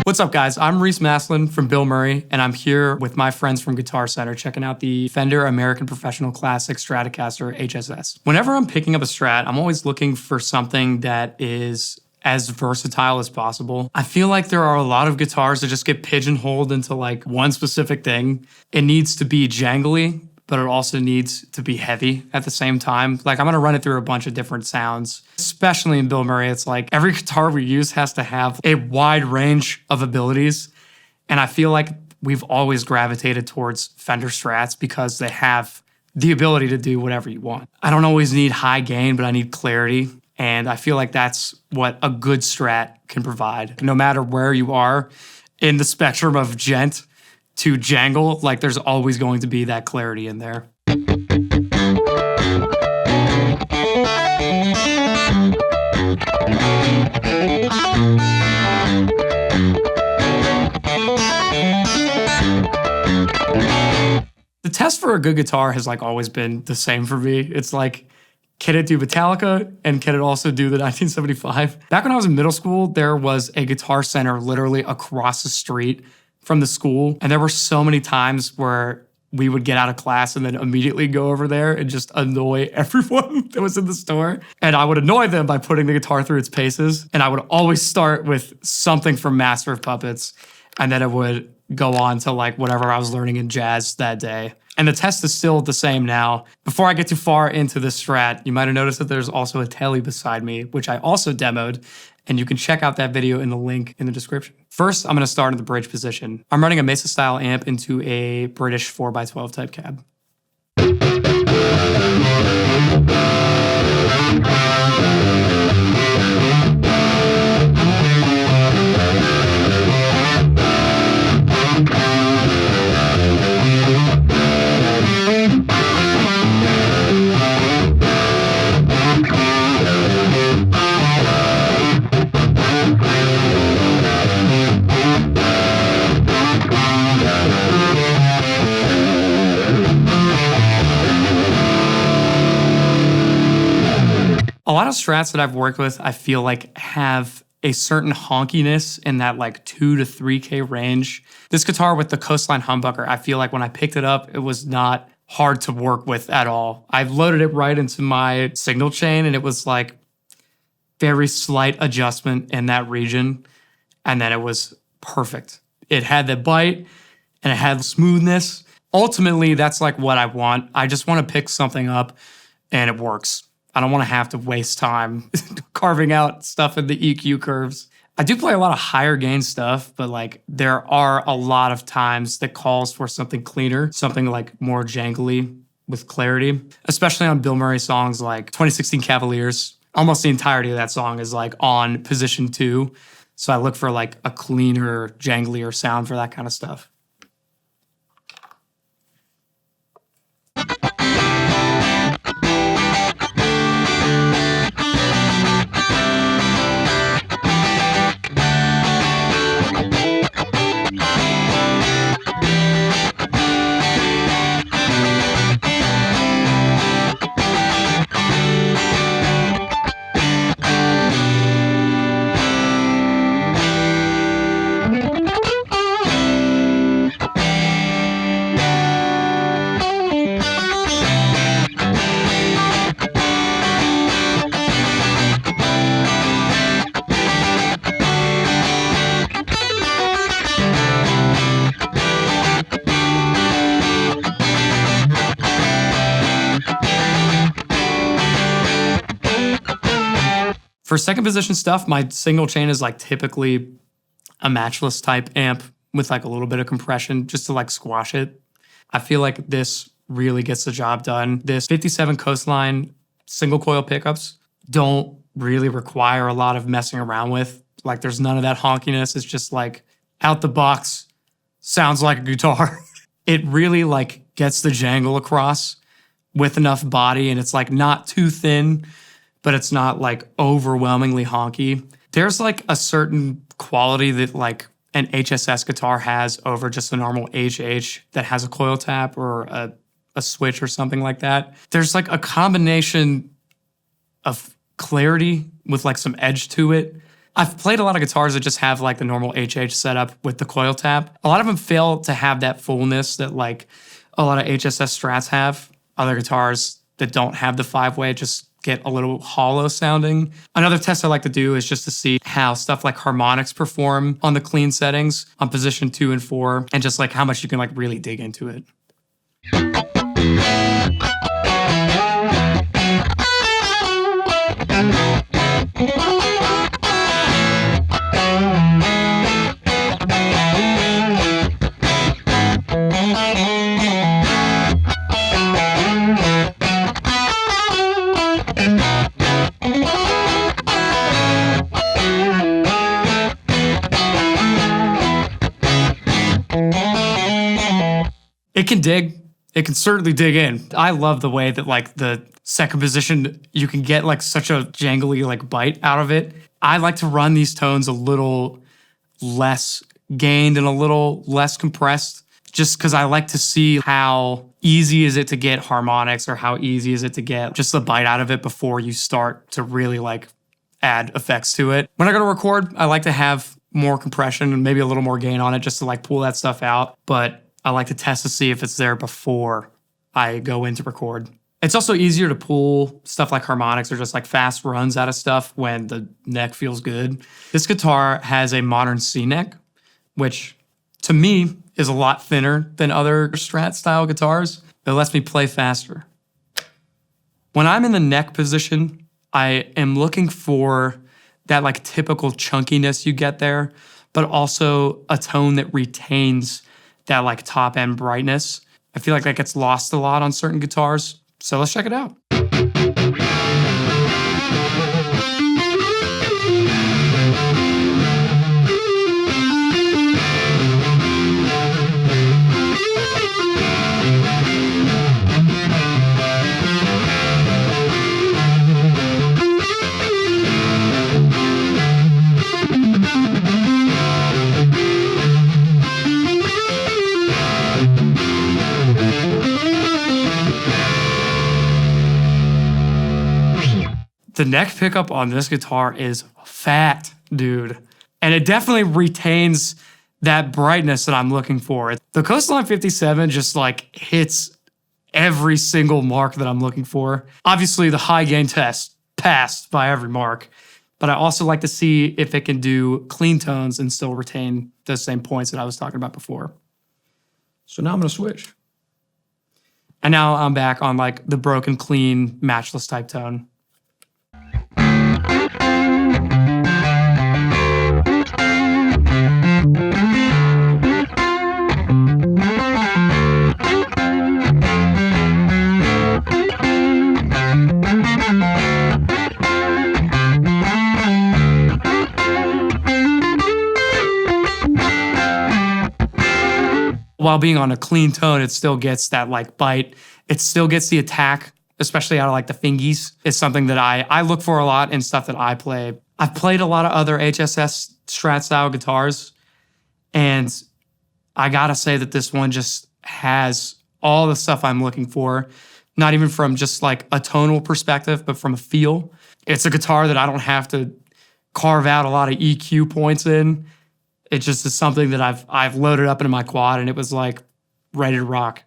What's up, guys? I'm Reese Maslen from Bilmuri, and I'm here with my friends from Guitarcenter checking out the Fender American Professional Classic Stratocaster HSS. Whenever I'm picking up a Strat, I'm always looking for something that is as versatile as possible. I feel like there are a lot of guitars that just get pigeonholed into like one specific thing. It needs to be jangly, but it also needs to be heavy at the same time. Like, I'm gonna run it through a bunch of different sounds. Especially in Bilmuri, it's like every guitar we use has to have a wide range of abilities. And I feel like we've always gravitated towards Fender Strats because they have the ability to do whatever you want. I don't always need high gain, but I need clarity. And I feel like that's what a good Strat can provide. No matter where you are in the spectrum of gent to jangle, like there's always going to be that clarity in there. The test for a good guitar has like always been the same for me. It's like, can it do Metallica and can it also do the 1975? Back when I was in middle school, there was a guitar center literally across the street from the school. And there were so many times where we would get out of class and then immediately go over there and just annoy everyone that was in the store. And I would annoy them by putting the guitar through its paces. And I would always start with something from Master of Puppets. And then it would go on to like whatever I was learning in jazz that day. And the test is still the same now. Before I get too far into the Strat, you might have noticed that there's also a telly beside me, which I also demoed. And you can check out that video in the link in the description. First, I'm gonna start in the bridge position. I'm running a Mesa style amp into a British 4x12 type cab. A lot of Strats that I've worked with, I feel like have a certain honkiness in that like 2 to 3K range. This guitar with the Coastline humbucker, I feel like when I picked it up, it was not hard to work with at all. I've loaded it right into my signal chain and it was like very slight adjustment in that region. And then it was perfect. It had the bite and it had the smoothness. Ultimately, that's like what I want. I just want to pick something up and it works. I don't want to have to waste time carving out stuff in the EQ curves. I do play a lot of higher gain stuff, but like there are a lot of times that calls for something cleaner, something like more jangly with clarity, especially on Bilmuri songs like 2016 Cavaliers. Almost the entirety of that song is like on position 2. So I look for like a cleaner, janglier sound for that kind of stuff. For second position stuff, my single chain is like typically a matchless type amp with like a little bit of compression just to like squash it. I feel like this really gets the job done. This 57 Coastline single coil pickups don't really require a lot of messing around with. Like there's none of that honkiness. It's just like out the box, sounds like a guitar. It really like gets the jangle across with enough body and it's like not too thin, but it's not like overwhelmingly honky. There's like a certain quality that like an HSS guitar has over just a normal HH that has a coil tap or a switch or something like that. There's like a combination of clarity with like some edge to it I've played a lot of guitars that just have like the normal HH setup with the coil tap. A lot of them fail to have that fullness that like a lot of HSS Strats have. Other guitars that don't have the 5-way just get a little hollow sounding. Another test I like to do is just to see how stuff like harmonics perform on the clean settings on position 2 and 4, and just like how much you can like really dig into it. It can dig. It can certainly dig in. I love the way that like the second position, you can get like such a jangly like bite out of it. I like to run these tones a little less gained and a little less compressed, just because I like to see how easy is it to get harmonics, or how easy is it to get just the bite out of it before you start to really like add effects to it. When I go to record, I like to have more compression and maybe a little more gain on it just to like pull that stuff out. But I like to test to see if it's there before I go in to record. It's also easier to pull stuff like harmonics or just like fast runs out of stuff when the neck feels good. This guitar has a modern C neck, which to me is a lot thinner than other Strat style guitars. It lets me play faster. When I'm in the neck position, I am looking for that like typical chunkiness you get there, but also a tone that retains that like top end brightness. I feel like that gets lost a lot on certain guitars. So let's check it out. The neck pickup on this guitar is fat, dude. And it definitely retains that brightness that I'm looking for. The Coastline 57 just like hits every single mark that I'm looking for. Obviously, the high gain test passed by every mark, but I also like to see if it can do clean tones and still retain those same points that I was talking about before. So now I'm gonna switch. And now I'm back on like the broken, clean, matchless type tone. While being on a clean tone, it still gets that like bite. It still gets the attack, especially out of like the fingies. It's something that I look for a lot in stuff that I play. I've played a lot of other HSS Strat style guitars, and I gotta say that this one just has all the stuff I'm looking for, not even from just like a tonal perspective, but from a feel. It's a guitar that I don't have to carve out a lot of EQ points in. It just is something that I've loaded up into my quad, and it was like ready to rock.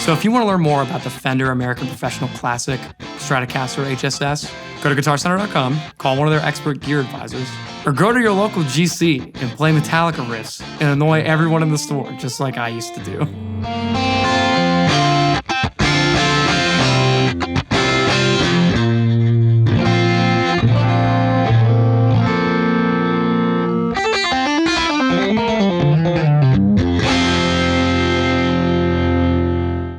So if you want to learn more about the Fender American Professional Classic Stratocaster HSS, go to guitarcenter.com, call one of their expert gear advisors, or go to your local GC and play Metallica riffs and annoy everyone in the store, just like I used to do.